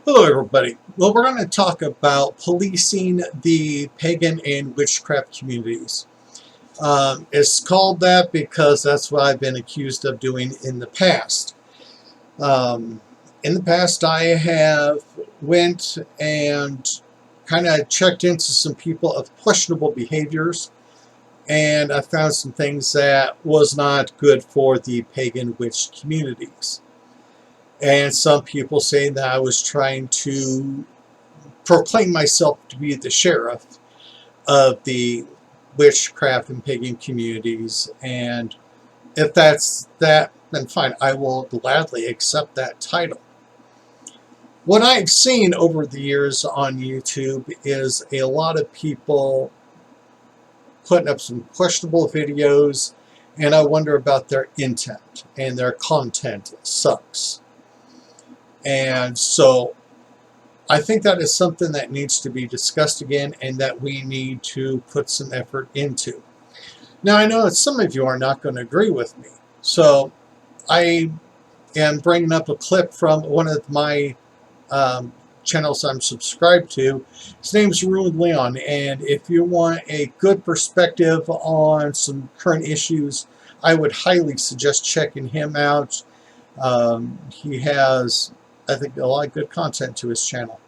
Hello everybody. Well, we're going to talk about policing the pagan and witchcraft communities. It's called that because that's what I've been accused of doing in the past. In the past, I have went and kind of checked into some people of questionable behaviors, and I found some things that was not good for the pagan witch communities. And some people say that I was trying to proclaim myself to be the sheriff of the witchcraft and pagan communities, and if that's that, then fine, I will gladly accept that title. What I've seen over the years on YouTube is a lot of people putting up some questionable videos, and I wonder about their intent, and their content sucks. And so I think that is something that needs to be discussed again and that we need to put some effort into. Now, I know that some of you are not going to agree with me, so I am bringing up a clip from one of my channels I'm subscribed to. His name's Ruined Leon, and if you want a good perspective on some current issues, I would highly suggest checking him out. He has, I think, a lot of good content to his channel.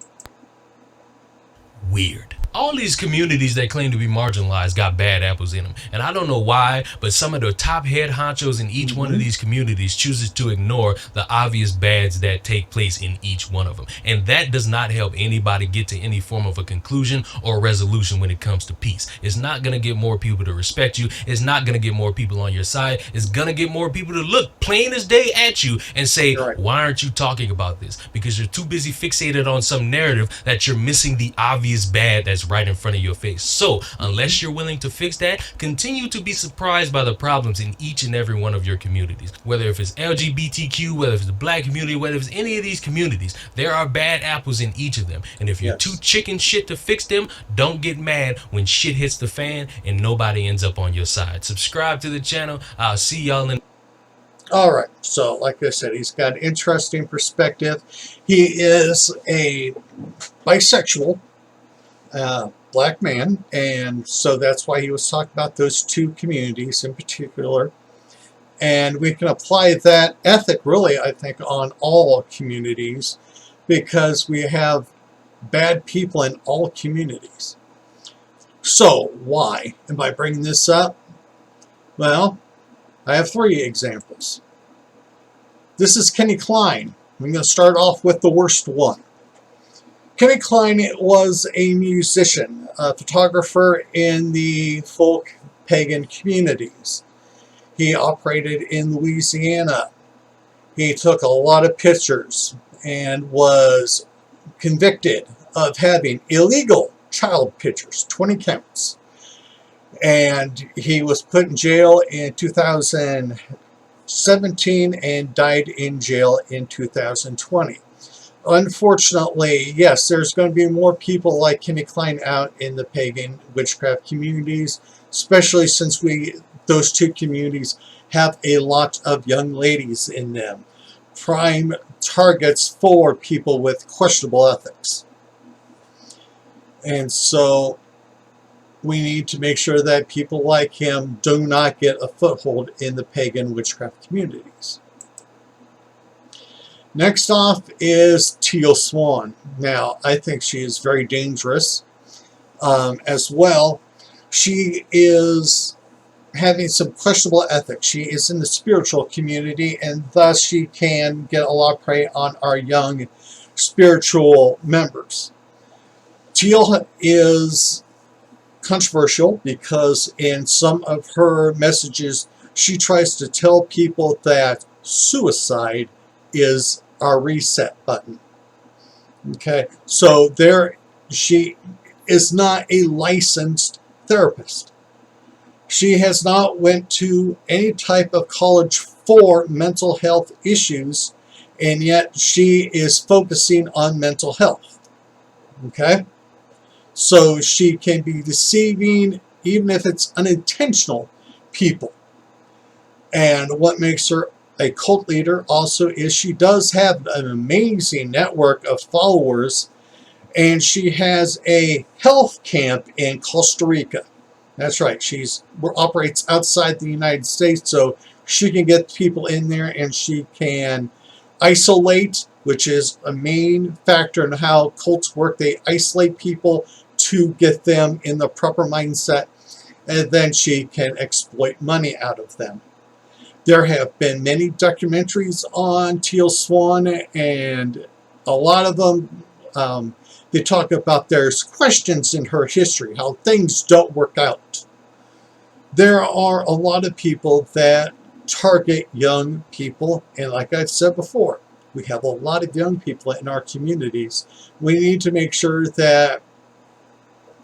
Weird. All these communities that claim to be marginalized got bad apples in them. And I don't know why, but some of the top head honchos in each one of these communities chooses to ignore the obvious bads that take place in each one of them. And that does not help anybody get to any form of a conclusion or resolution when it comes to peace. It's not going to get more people to respect you. It's not going to get more people on your side. It's going to get more people to look plain as day at you and say, Right. why aren't you talking about this? Because you're too busy fixated on some narrative that you're missing the obvious bad that's right in front of your face. So, unless you're willing to fix that, continue to be surprised by the problems in each and every one of your communities. Whether if it's LGBTQ, whether it's the black community, whether it's any of these communities, there are bad apples in each of them. And if you're too chicken shit to fix them, don't get mad when shit hits the fan and nobody ends up on your side. Subscribe to the channel. I'll see y'all in. All right, so like I said, he's got an interesting perspective. He is a bisexual black man, and so that's why he was talking about those two communities in particular. And we can apply that ethic, really, I think, on all communities, because we have bad people in all communities. So why am I bringing this up? Well, I have three examples. This is Kenny Klein. I'm going to start off with the worst one. Kenny Klein was a musician, a photographer in the folk pagan communities. He operated in Louisiana. He took a lot of pictures and was convicted of having illegal child pictures, 20 counts. And he was put in jail in 2017 and died in jail in 2020. Unfortunately, yes, there's going to be more people like Kenny Klein out in the pagan witchcraft communities, especially since those two communities have a lot of young ladies in them, prime targets for people with questionable ethics. And so we need to make sure that people like him do not get a foothold in the pagan witchcraft communities. Next off is Teal Swan. Now, I think she is very dangerous as well. She is having some questionable ethics. She is in the spiritual community, and thus she can get a lot of prey on our young spiritual members. Teal is controversial because in some of her messages, she tries to tell people that suicide is our reset button. Okay, so she is not a licensed therapist. She has not went to any type of college for mental health issues, and yet she is focusing on mental health. Okay, so she can be deceiving, even if it's unintentional, people. And what makes her a cult leader also is she does have an amazing network of followers, and she has a health camp in Costa Rica. That's right, she's operates outside the United States, so she can get people in there and she can isolate, which is a main factor in how cults work. They isolate people to get them in the proper mindset, and then she can exploit money out of them. There have been many documentaries on Teal Swan, and a lot of them, they talk about there's questions in her history, how things don't work out. There are a lot of people that target young people, and like I've said before, we have a lot of young people in our communities. We need to make sure that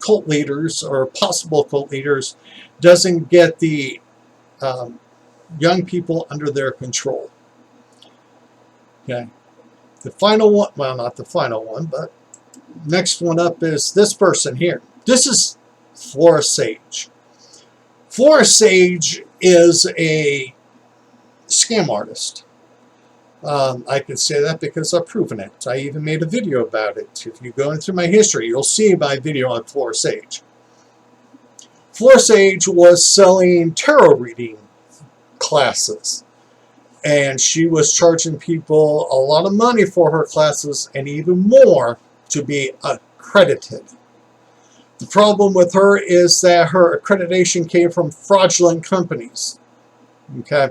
cult leaders or possible cult leaders doesn't get the young people under their control. Okay. The final one, well, not the final one, but next one up is this person here. This is Flora Sage. Flora Sage is a scam artist. I can say that because I've proven it. I even made a video about it. If you go into my history, you'll see my video on Flora Sage. Flora Sage was selling tarot reading classes, and she was charging people a lot of money for her classes and even more to be accredited. The problem with her is that her accreditation came from fraudulent companies. Okay?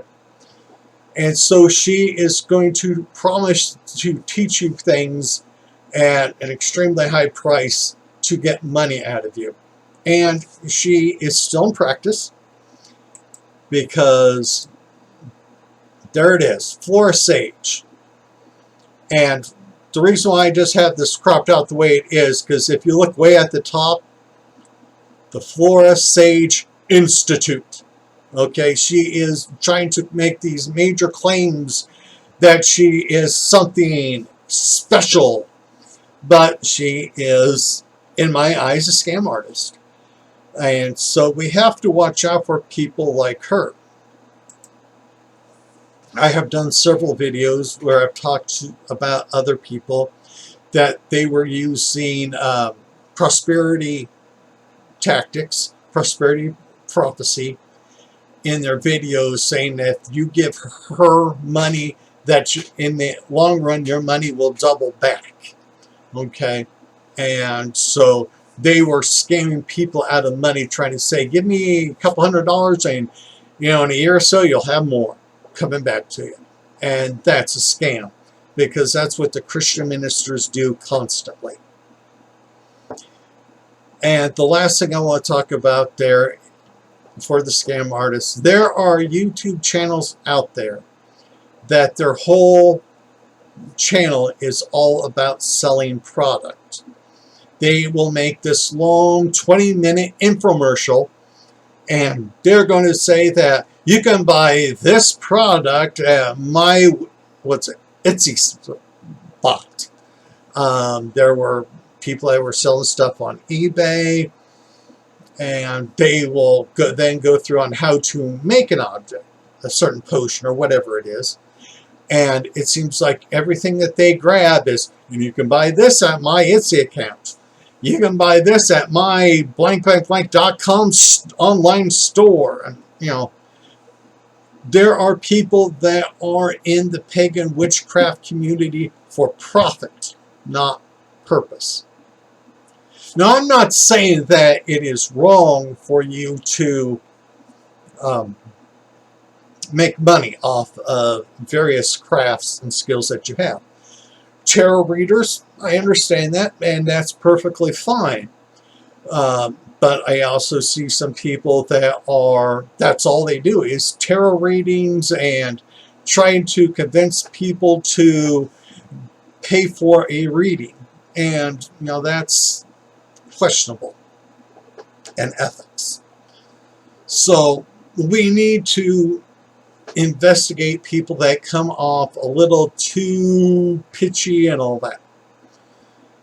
And so she is going to promise to teach you things at an extremely high price to get money out of you. And she is still in practice, because there it is, Flora Sage. And the reason why I just have this cropped out the way it is, because if you look way at the top, the Flora Sage Institute. Okay, she is trying to make these major claims that she is something special, but she is, in my eyes, a scam artist. And so we have to watch out for people like her. I have done several videos where I've talked about other people that they were using prosperity tactics, prosperity prophecy in their videos, saying that if you give her money, that in the long run your money will double back. Okay, and so they were scamming people out of money, trying to say, give me a couple $100 and in a year or so you'll have more coming back to you. And that's a scam, because that's what the Christian ministers do constantly. And the last thing I want to talk about there for the scam artists, there are YouTube channels out there that their whole channel is all about selling product. They will make this long 20-minute infomercial, and they're going to say that you can buy this product at my, Etsy bot. There were people that were selling stuff on eBay, and they will then go through on how to make an object, a certain potion or whatever it is. And it seems like everything that they grab is, and you can buy this at my Etsy account. You can buy this at my blank.com online store. And, there are people that are in the pagan witchcraft community for profit, not purpose. Now, I'm not saying that it is wrong for you to make money off of various crafts and skills that you have. Tarot readers, I understand that, and that's perfectly fine. But I also see some people that that's all they do is tarot readings and trying to convince people to pay for a reading. And, that's questionable and ethics. So we need to investigate people that come off a little too pitchy and all that.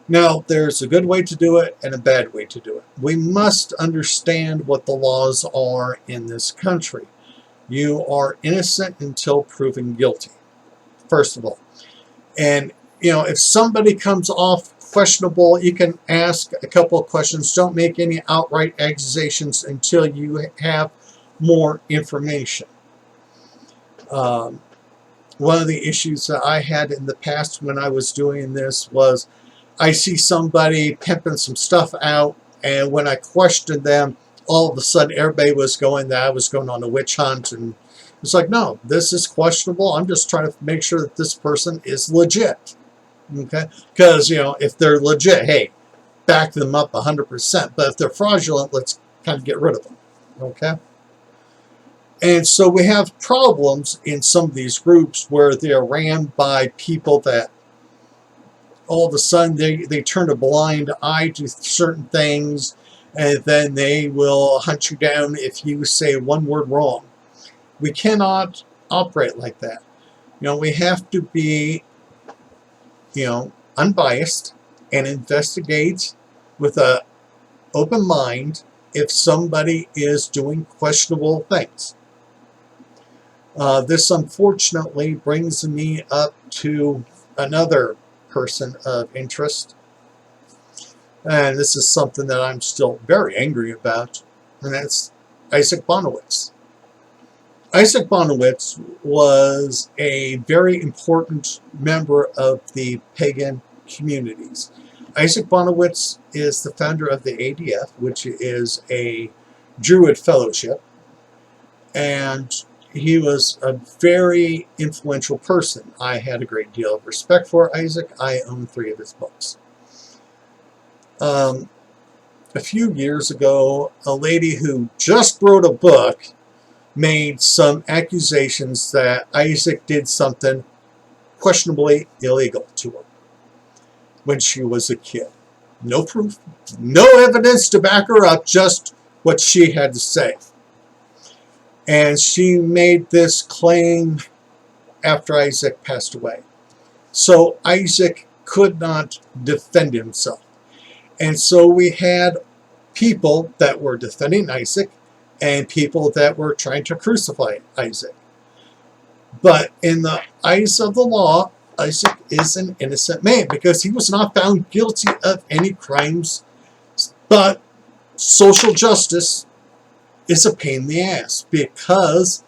Now, there's a good way to do it and a bad way to do it. We must understand what the laws are in this country. You are innocent until proven guilty, first of all. And, if somebody comes off questionable, you can ask a couple of questions. Don't make any outright accusations until you have more information. One of the issues that I had in the past when I was doing this was I see somebody pimping some stuff out, and when I questioned them, all of a sudden everybody was going that I was going on a witch hunt, and it's like, no, this is questionable. I'm just trying to make sure that this person is legit. Okay? Because, if they're legit, hey, back them up 100%. But if they're fraudulent, let's kind of get rid of them. Okay? And so we have problems in some of these groups where they are ran by people that all of a sudden they turn a blind eye to certain things, and then they will hunt you down if you say one word wrong. We cannot operate like that. We have to be, unbiased and investigate with an open mind if somebody is doing questionable things. This unfortunately brings me up to another person of interest, and this is something that I'm still very angry about, and that's Isaac Bonowitz. Isaac Bonowitz was a very important member of the pagan communities. Isaac Bonowitz is the founder of the ADF, which is a Druid fellowship, and he was a very influential person. I had a great deal of respect for Isaac. I own 3 of his books. A few years ago, a lady who just wrote a book made some accusations that Isaac did something questionably illegal to her when she was a kid. No proof, no evidence to back her up, just what she had to say. And she made this claim after Isaac passed away. So Isaac could not defend himself. And so we had people that were defending Isaac and people that were trying to crucify Isaac. But in the eyes of the law, Isaac is an innocent man because he was not found guilty of any crimes. But social justice is a pain in the ass because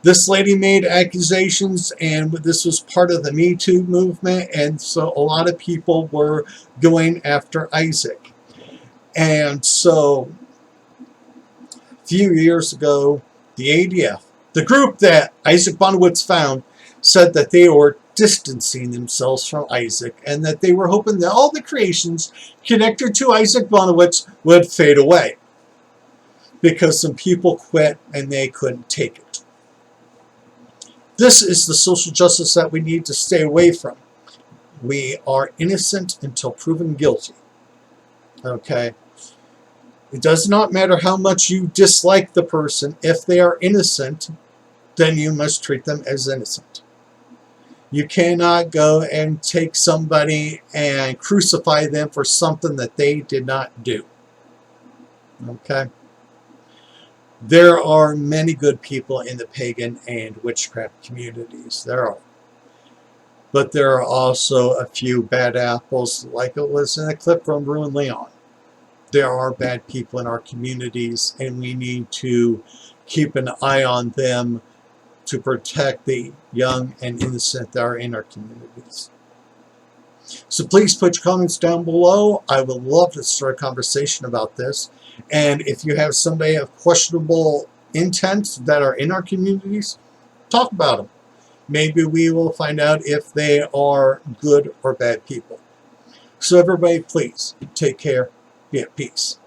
this lady made accusations, and this was part of the Me Too movement, and so a lot of people were going after Isaac. And so a few years ago, the ADF, the group that Isaac Bonowitz found, said that they were distancing themselves from Isaac and that they were hoping that all the creations connected to Isaac Bonowitz would fade away because some people quit and they couldn't take it. This is the social justice that we need to stay away from. We are innocent until proven guilty. Okay? It does not matter how much you dislike the person. If they are innocent, then you must treat them as innocent. You cannot go and take somebody and crucify them for something that they did not do. Okay? There are many good people in the pagan and witchcraft communities. There are. But there are also a few bad apples, like it was in a clip from Ruin Leon. There are bad people in our communities, and we need to keep an eye on them to protect the young and innocent that are in our communities. So please put your comments down below. I would love to start a conversation about this. And if you have somebody of questionable intent that are in our communities, talk about them. Maybe we will find out if they are good or bad people. So everybody, please take care. Be at peace.